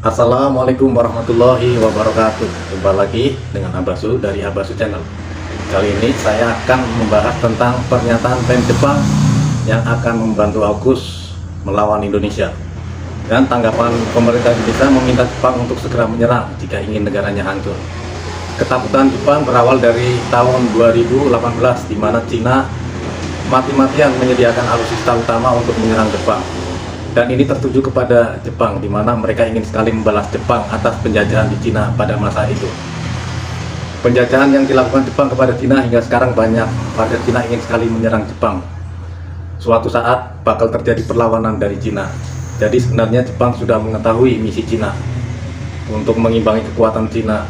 Assalamualaikum warahmatullahi wabarakatuh. Jumpa lagi dengan Abasu dari Abasu Channel. Kali ini saya akan membahas tentang pernyataan PEM Jepang yang akan membantu AUKUS melawan Indonesia. Dan tanggapan pemerintah Indonesia meminta Jepang untuk segera menyerang jika ingin negaranya hancur. Ketakutan Jepang berawal dari tahun 2018 di mana Cina mati-matian menyediakan alutsista utama untuk menyerang Jepang. Dan ini tertuju kepada Jepang, di mana mereka ingin sekali membalas Jepang atas penjajahan di Cina pada masa itu. Penjajahan yang dilakukan Jepang kepada Cina hingga sekarang banyak warga Cina ingin sekali menyerang Jepang. Suatu saat bakal terjadi perlawanan dari Cina. Jadi sebenarnya Jepang sudah mengetahui misi Cina untuk mengimbangi kekuatan Cina.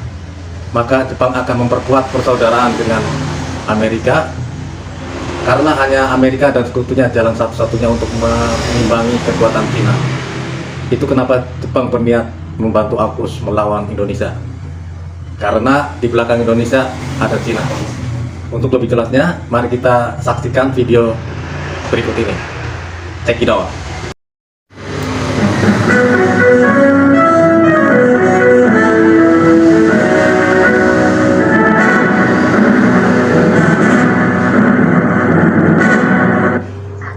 Maka Jepang akan memperkuat persaudaraan dengan Amerika, karena hanya Amerika dan sekutunya jalan satu-satunya untuk mengimbangi kekuatan Cina. Itu kenapa Jepang berniat membantu AUKUS melawan Indonesia, karena di belakang Indonesia ada Cina. Untuk lebih jelasnya, mari kita saksikan video berikut ini. Check it out.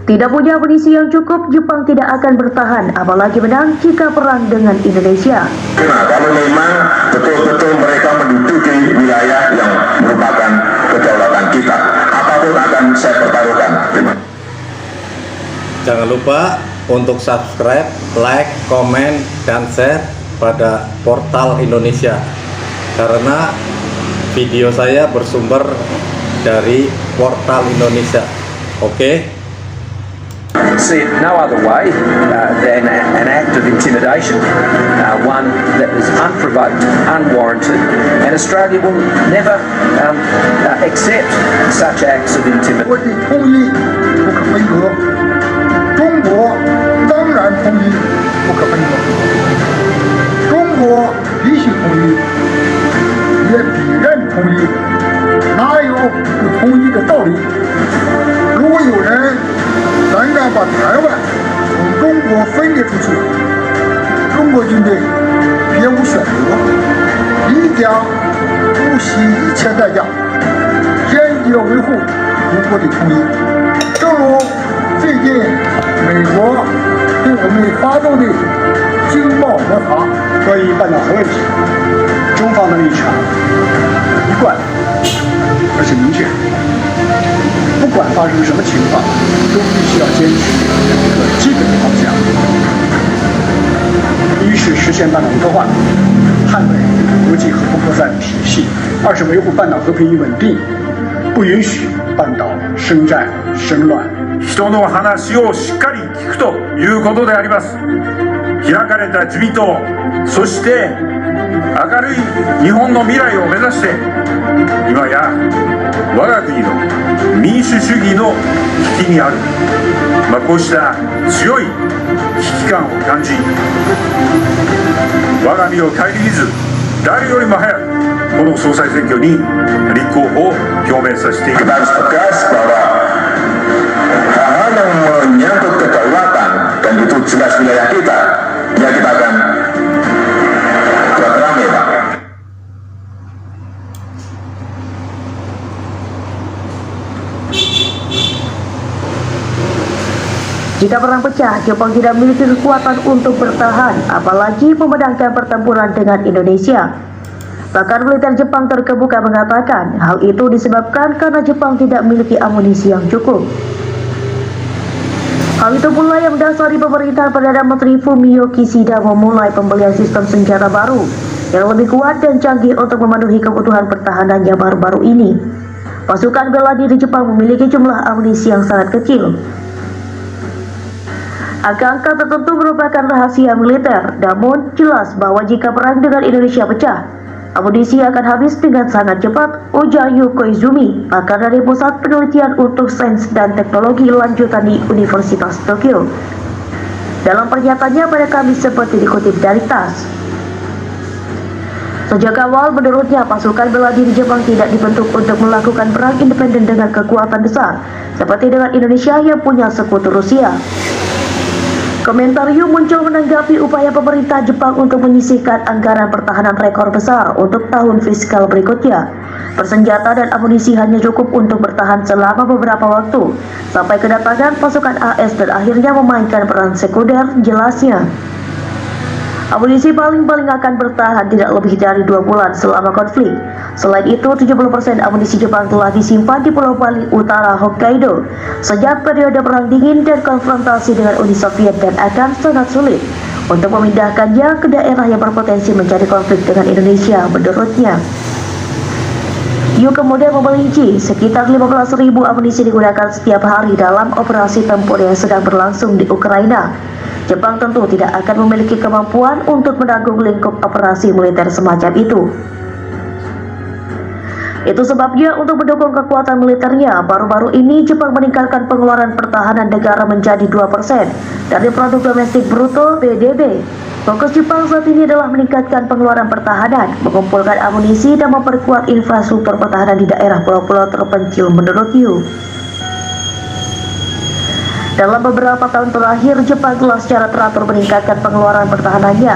Tidak punya amunisi yang cukup, Jepang tidak akan bertahan, apalagi menang jika perang dengan Indonesia. Nah, kalau memang betul-betul mereka menduduki wilayah yang merupakan kedaulatan kita, apapun akan saya pertaruhkan. Jangan lupa untuk subscribe, like, komen, dan share pada Portal Indonesia, karena video saya bersumber dari Portal Indonesia. Oke? See it no other way than an act of intimidation, one that was unprovoked, unwarranted, and Australia will never accept such acts of intimidation. 我的同意不可分割，中国当然同意不可分割，中国必须同意，也必然同意，哪有不同意的道理？如果有人胆敢把台湾从中国分裂出去，中国军队别无选择，必将不惜一切代价，坚决维护中国的统一。正如最近美国对我们发动的经贸摩擦，关于半岛核问题，中方的立场一贯而且明确。不管发生什么情况，都必须要坚持两个基本的方向：一是实现半岛无核化，捍卫国际核不扩散体系；二是维护半岛和平与稳定，不允许半岛生战生乱。人の話をしっかり聞くということであります。開かれた自民党、そして明るい日本の未来を目指して、今や我が国の民主主義の危機にある、こうした強い危機感を感じ、我が身を顧みず誰よりも早くこの総裁選挙に立候補を表明させていただきます。 Kita harus tegas bahwa hal-hal yang menyangkut kedaulatan dan itu jelas wilayah kita, ya kita akan buat rame, Pak. Jika perang pecah, Jepang tidak memiliki kekuatan untuk bertahan, apalagi memenangkan pertempuran dengan Indonesia. Bahkan militer Jepang terkemuka mengatakan hal itu disebabkan karena Jepang tidak memiliki amunisi yang cukup. Hal itu pula yang mendasari pemerintahan Perdana Menteri Fumio Kishida memulai pembelian sistem senjata baru yang lebih kuat dan canggih untuk memenuhi kebutuhan pertahanannya baru-baru ini. Pasukan bela diri Jepang memiliki jumlah amunisi yang sangat kecil. Angka-angka tertentu merupakan rahasia militer, namun jelas bahwa jika perang dengan Indonesia pecah, amunisi akan habis dengan sangat cepat, ujar Yu Koizumi, pakar dari Pusat Penelitian untuk Sains dan Teknologi Lanjutan di Universitas Tokyo. Dalam pernyataannya pada Kamis seperti dikutip dari TASS. Sejak awal menurutnya pasukan bela diri Jepang tidak dibentuk untuk melakukan perang independen dengan kekuatan besar, seperti dengan Indonesia yang punya sekutu Rusia. Komentar Yu muncul menanggapi upaya pemerintah Jepang untuk menyisihkan anggaran pertahanan rekor besar untuk tahun fiskal berikutnya. Persenjata dan amunisi hanya cukup untuk bertahan selama beberapa waktu, sampai kedatangan pasukan AS dan akhirnya memainkan peran sekunder, jelasnya. Amunisi paling-paling akan bertahan tidak lebih dari 2 bulan selama konflik. Selain itu, 70% amunisi Jepang telah disimpan di Pulau Bali Utara Hokkaido sejak periode Perang Dingin dan konfrontasi dengan Uni Soviet, dan akan sangat sulit untuk memindahkannya ke daerah yang berpotensi menjadi konflik dengan Indonesia, menurutnya. Yu kemudian memperinci sekitar 15.000 amunisi digunakan setiap hari dalam operasi tempur yang sedang berlangsung di Ukraina. Jepang tentu tidak akan memiliki kemampuan untuk menanggung lingkup operasi militer semacam itu. Itu sebabnya untuk mendukung kekuatan militernya, baru-baru ini Jepang meningkatkan pengeluaran pertahanan negara menjadi 2% dari produk domestik bruto (PDB). Fokus Jepang saat ini adalah meningkatkan pengeluaran pertahanan, mengumpulkan amunisi, dan memperkuat infrastruktur pertahanan di daerah pulau-pulau terpencil, menurut Yu. Dalam beberapa tahun terakhir, Jepang telah secara teratur meningkatkan pengeluaran pertahanannya.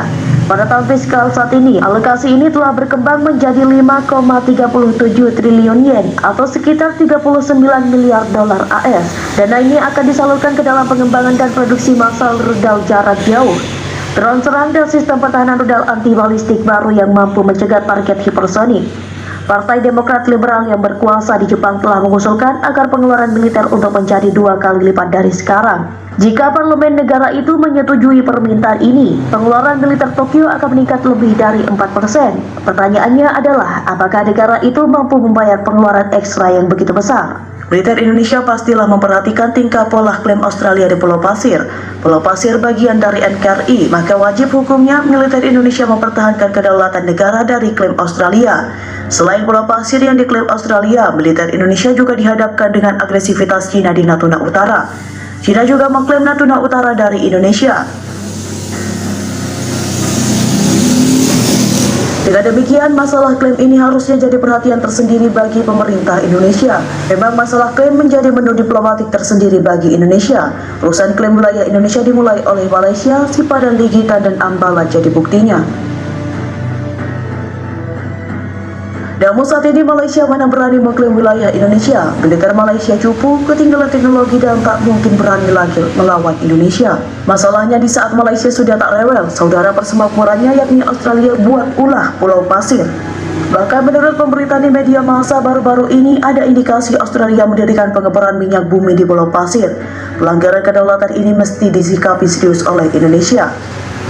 Pada tahun fiskal saat ini, alokasi ini telah berkembang menjadi 5,37 triliun yen atau sekitar 39 miliar dolar AS. Dana ini akan disalurkan ke dalam pengembangan dan produksi massal rudal jarak jauh, drone serang, dan sistem pertahanan rudal anti balistik baru yang mampu mencegat target hipersonik. Partai Demokrat Liberal yang berkuasa di Jepang telah mengusulkan agar pengeluaran militer untuk menjadi 2 kali lipat dari sekarang. Jika parlemen negara itu menyetujui permintaan ini, pengeluaran militer Tokyo akan meningkat lebih dari 4%. Pertanyaannya adalah, apakah negara itu mampu membayar pengeluaran ekstra yang begitu besar? Militer Indonesia pastilah memperhatikan tingkah pola klaim Australia di Pulau Pasir. Pulau Pasir bagian dari NKRI, maka wajib hukumnya militer Indonesia mempertahankan kedaulatan negara dari klaim Australia. Selain Pulau Pasir yang diklaim Australia, militer Indonesia juga dihadapkan dengan agresivitas Cina di Natuna Utara. Cina juga mengklaim Natuna Utara dari Indonesia. Dengan demikian, masalah klaim ini harusnya jadi perhatian tersendiri bagi pemerintah Indonesia. Memang masalah klaim menjadi menu diplomatik tersendiri bagi Indonesia. Urusan klaim wilayah Indonesia dimulai oleh Malaysia, Sipadan, Ligitan, dan Ambala jadi buktinya. Namun saat ini Malaysia mana berani mengklaim wilayah Indonesia. Militer Malaysia cupu, ketinggalan teknologi, dan tak mungkin berani lagi melawan Indonesia. Masalahnya di saat Malaysia sudah tak rewel, saudara persemakmurannya yakni Australia buat ulah Pulau Pasir. Bahkan menurut pemberitaan di media massa baru-baru ini, ada indikasi Australia mendirikan pengeboran minyak bumi di Pulau Pasir. Pelanggaran kedaulatan ini mesti disikapi serius oleh Indonesia.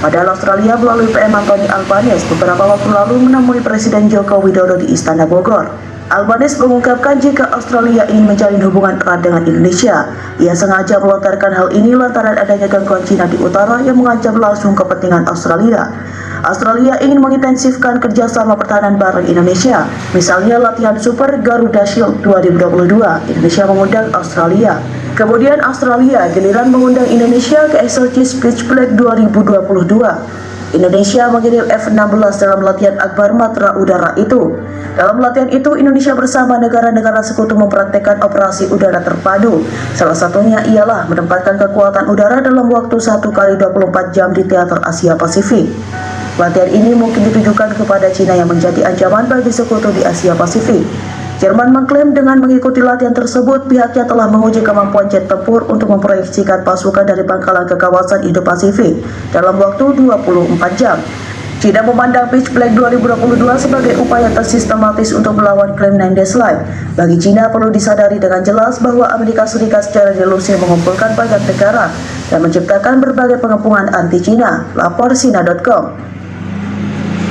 Padahal Australia melalui PM Anthony Albanese beberapa waktu lalu menemui Presiden Joko Widodo di Istana Bogor. Albanese mengungkapkan jika Australia ingin menjalin hubungan erat dengan Indonesia. Ia sengaja melontarkan hal ini lantaran adanya gangguan Cina di utara yang mengancam langsung kepentingan Australia. Australia ingin mengintensifkan kerjasama pertahanan bareng Indonesia, misalnya latihan Super Garuda Shield 2022. Indonesia mengundang Australia. Kemudian Australia giliran mengundang Indonesia ke Exercise Pitch Black 2022. Indonesia mengirim F-16 dalam latihan Akbar Matra Udara itu. Dalam latihan itu, Indonesia bersama negara-negara sekutu mempraktekkan operasi udara terpadu. Salah satunya ialah menempatkan kekuatan udara dalam waktu 1 kali 24 jam di teater Asia Pasifik. Latihan ini mungkin ditujukan kepada Cina yang menjadi ancaman bagi sekutu di Asia Pasifik. Jerman mengklaim dengan mengikuti latihan tersebut, pihaknya telah menguji kemampuan jet tempur untuk memproyeksikan pasukan dari pangkalan ke kawasan Indo-Pasifik dalam waktu 24 jam. China memandang Pitch Black 2022 sebagai upaya tersistematis untuk melawan klaim 9 Days Live. Bagi China perlu disadari dengan jelas bahwa Amerika Serikat secara delusi mengumpulkan banyak negara dan menciptakan berbagai pengepungan anti-China, lapor Sina.com.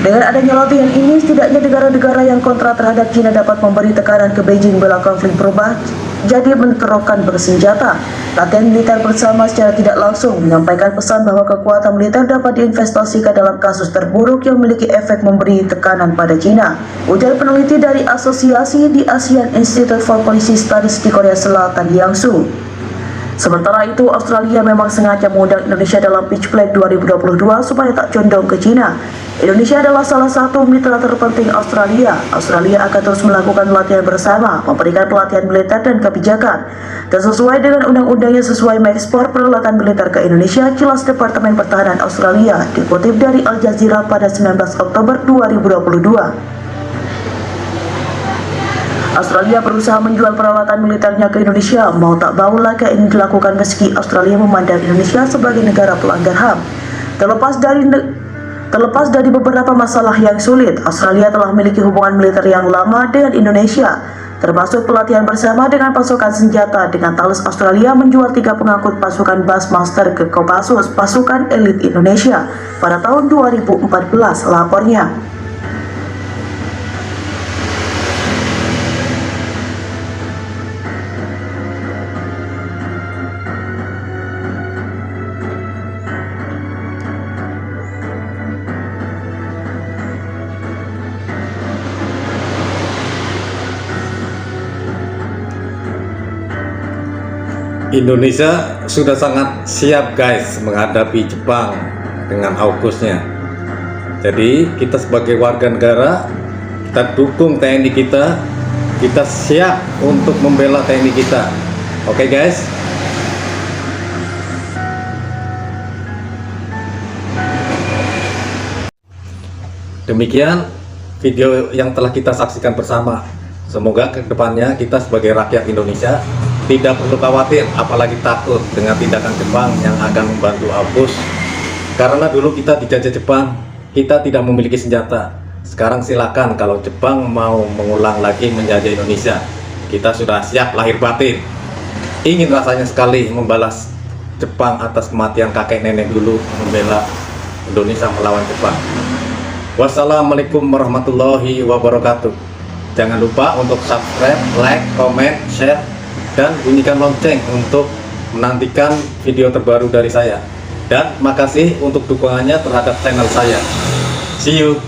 Dengan adanya latihan ini, setidaknya negara-negara yang kontra terhadap China dapat memberi tekanan ke Beijing bila konflik berubah jadi bentrokan bersenjata. Latihan militer bersama secara tidak langsung menyampaikan pesan bahwa kekuatan militer dapat diinvestasikan dalam kasus terburuk yang memiliki efek memberi tekanan pada China. Ujar peneliti dari Asosiasi di Asian Institute for Policy Studies di Korea Selatan, Yang Su. Sementara itu, Australia memang sengaja mengundang Indonesia dalam Pitch Black 2022 supaya tak condong ke Cina. Indonesia adalah salah satu mitra terpenting Australia. Australia akan terus melakukan latihan bersama, memberikan pelatihan militer dan kebijakan. Dan sesuai dengan undang-undangnya sesuai mengekspor peralatan militer ke Indonesia, jelas Departemen Pertahanan Australia, dikutip dari Al Jazeera pada 19 Oktober 2022. Australia berusaha menjual peralatan militernya ke Indonesia. Mau tak mau laga ini dilakukan meski Australia memandang Indonesia sebagai negara pelanggar HAM. Terlepas dari beberapa masalah yang sulit, Australia telah memiliki hubungan militer yang lama dengan Indonesia, termasuk pelatihan bersama dengan pasokan senjata. Dengan Thales, Australia menjual 3 pengangkut pasukan Bassmaster ke Kopassus, pasukan elit Indonesia, pada tahun 2014, lapornya. Indonesia sudah sangat siap guys menghadapi Jepang dengan AUKUS-nya. Jadi kita sebagai warga negara, kita dukung TNI kita siap untuk membela TNI kita. Oke guys. Demikian video yang telah kita saksikan bersama. Semoga kedepannya kita sebagai rakyat Indonesia tidak perlu khawatir, apalagi takut dengan tindakan Jepang yang akan membantu AUKUS. Karena dulu kita dijajah Jepang, kita tidak memiliki senjata. Sekarang silakan kalau Jepang mau mengulang lagi menjajah Indonesia, kita sudah siap lahir batin. Ingin rasanya sekali membalas Jepang atas kematian kakek nenek dulu membela Indonesia melawan Jepang. Wassalamualaikum warahmatullahi wabarakatuh. Jangan lupa untuk subscribe, like, comment, share, dan bunyikan lonceng untuk menantikan video terbaru dari saya. Dan makasih untuk dukungannya terhadap channel saya. See you.